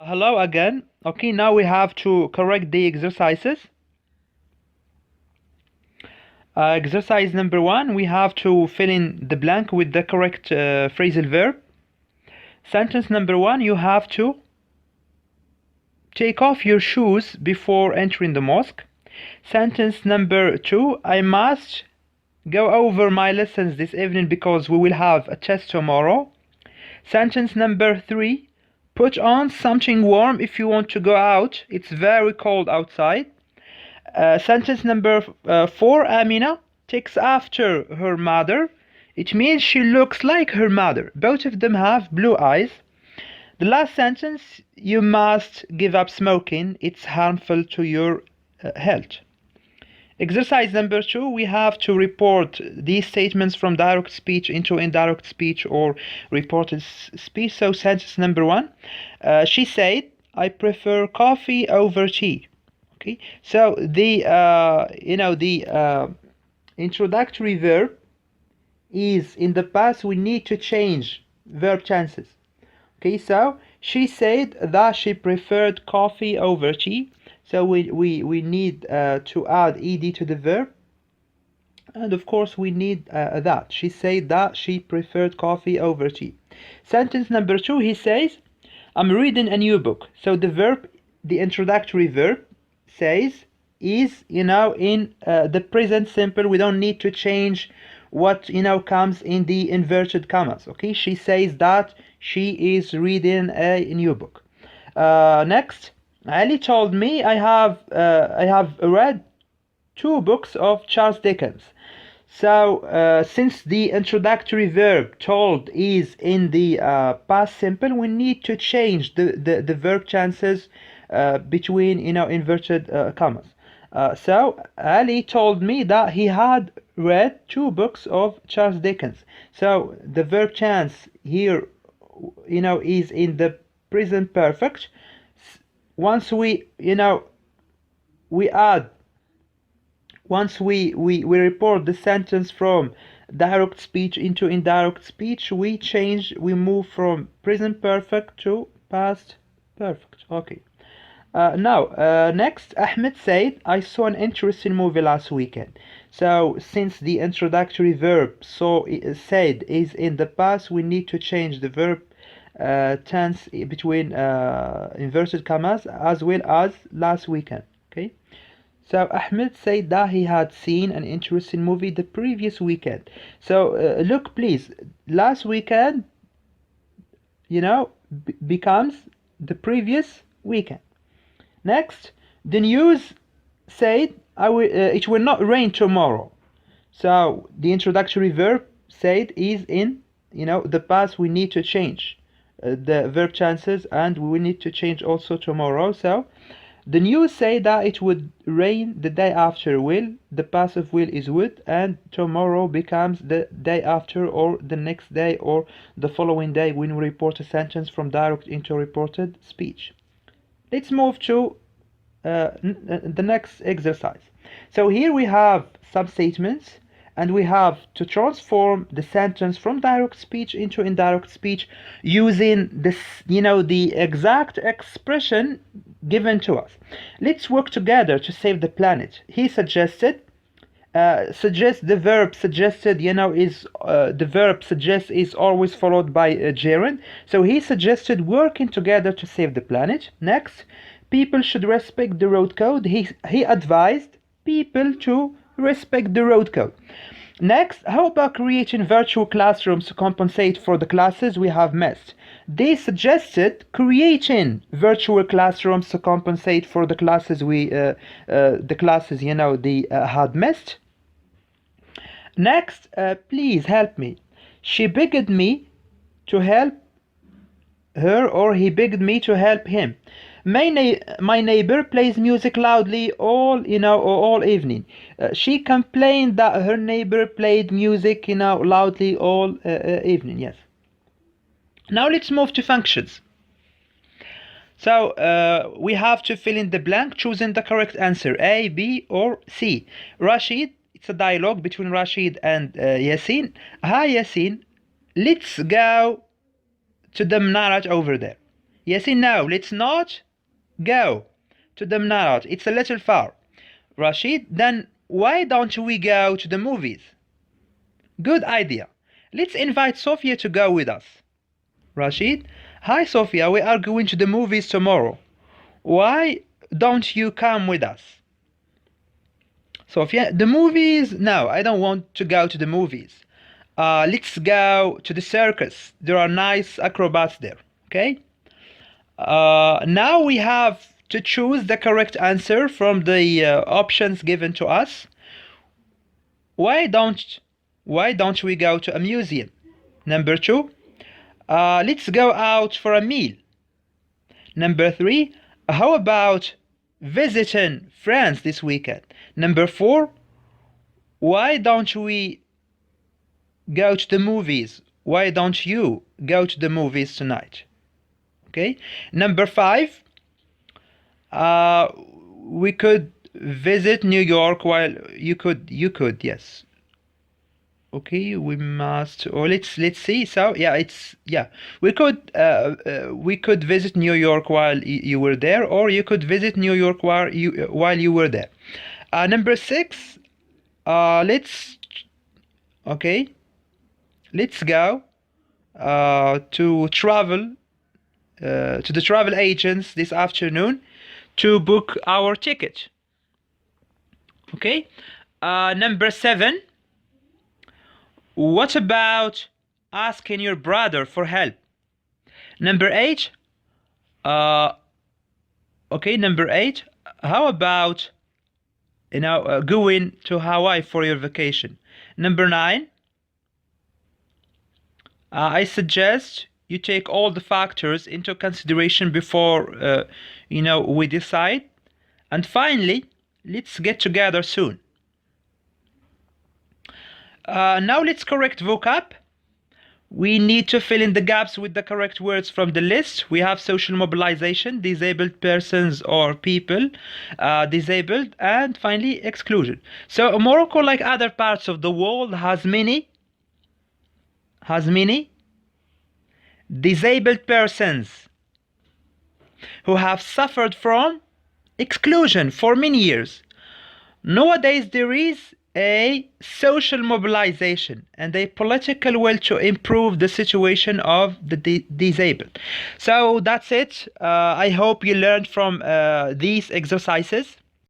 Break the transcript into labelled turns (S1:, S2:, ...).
S1: Hello again. Okay, now we have to correct the exercises. Exercise number 1, we have to fill in the blank with the correct phrasal verb. Sentence number 1, you have to take off your shoes before entering the mosque. Sentence number 2, I must go over my lessons this evening because we will have a test tomorrow. Sentence number 3, put on something warm if you want to go out. It's very cold outside. Sentence number 4, Amina takes after her mother. It means she looks like her mother. Both of them have blue eyes. The last sentence, you must give up smoking. It's harmful to your health. Exercise number 2, we have to report these statements from direct speech into indirect speech or reported speech. So sentence number 1, she said, I prefer coffee over tea. Okay, so the introductory verb is in the past. We need to change verb chances. Okay, so she said that she preferred coffee over tea. So we need to add ed to the verb, and of course we need that. She said that she preferred coffee over tea. Sentence number 2, he says, I'm reading a new book. So the verb, the introductory verb says is in the present simple. We don't need to change what comes in the inverted commas. Okay, she says that she is reading a new book. Next, Ali told me I have read 2 books of Charles Dickens. So since the introductory verb told is in the past simple, we need to change the verb chances between inverted commas. So Ali told me that he had read 2 books of Charles Dickens. So the verb chance here is in the present perfect. Once we report the sentence from direct speech into indirect speech, we move from present perfect to past perfect. Okay. Next, Ahmed said, I saw an interesting movie last weekend. So since the introductory verb said is in the past, we need to change the verb tense between inverted commas as well as last weekend. Okay, so Ahmed said that he had seen an interesting movie the previous weekend. So look please, last weekend becomes the previous weekend. Next, the news said it will not rain tomorrow. So the introductory verb said is in the past. We need to change the verb chances, and we will need to change also tomorrow. So the news say that it would rain the day after. Will, the passive will is would, and tomorrow becomes the day after or the next day or the following day when we report a sentence from direct into reported speech. Let's move to the next exercise. So here we have some statements, and we have to transform the sentence from direct speech into indirect speech using this, the exact expression given to us. Let's work together to save the planet. He suggested, the verb suggested, is the verb suggest is always followed by a gerund. So he suggested working together to save the planet. Next, people should respect the road code. He advised people to respect the road code. Next, how about creating virtual classrooms to compensate for the classes we have missed? They suggested creating virtual classrooms to compensate for the classes they had missed. Next, please help me. She begged me to help her, or he begged me to help him. My neighbor plays music loudly all evening. She complained that her neighbor played music loudly all evening. Yes. Now let's move to functions. So we have to fill in the blank, choosing the correct answer, A, B, or C. Rashid, it's a dialogue between Rashid and Yasin. Hi Yasin, let's go to the Mnarat over there. Yes and no. Let's not go to the Mnarat. It's a little far. Rashid, then why don't we go to the movies? Good idea. Let's invite Sophia to go with us. Rashid, hi Sophia, we are going to the movies tomorrow. Why don't you come with us? Sophia, the movies? No, I don't want to go to the movies. Let's go to the circus. There are nice acrobats there. Okay? Now we have to choose the correct answer from the options given to us. Why don't we go to a museum? Number 2, let's go out for a meal. Number 3, how about visiting friends this weekend? Number 4, why don't we go to the movies? Why don't you go to the movies tonight? Okay. Number 5, we could visit New York while you could, yes. Okay, we must, or let's see. So we could visit New York while you were there, or you could visit New York while you were there. Number 6, let's go to travel to the travel agents this afternoon to book our ticket. Okay. Number 7, what about asking your brother for help? Number 8, number 8, how about going to Hawaii for your vacation? Number 9, I suggest you take all the factors into consideration before we decide. And finally, let's get together soon. Now let's correct vocab. We need to fill in the gaps with the correct words from the list. We have social mobilization, disabled persons or people, disabled, and finally exclusion. So Morocco, like other parts of the world, has many disabled persons who have suffered from exclusion for many years. Nowadays there is a social mobilization and a political will to improve the situation of the disabled. So that's it. I hope you learned from these exercises.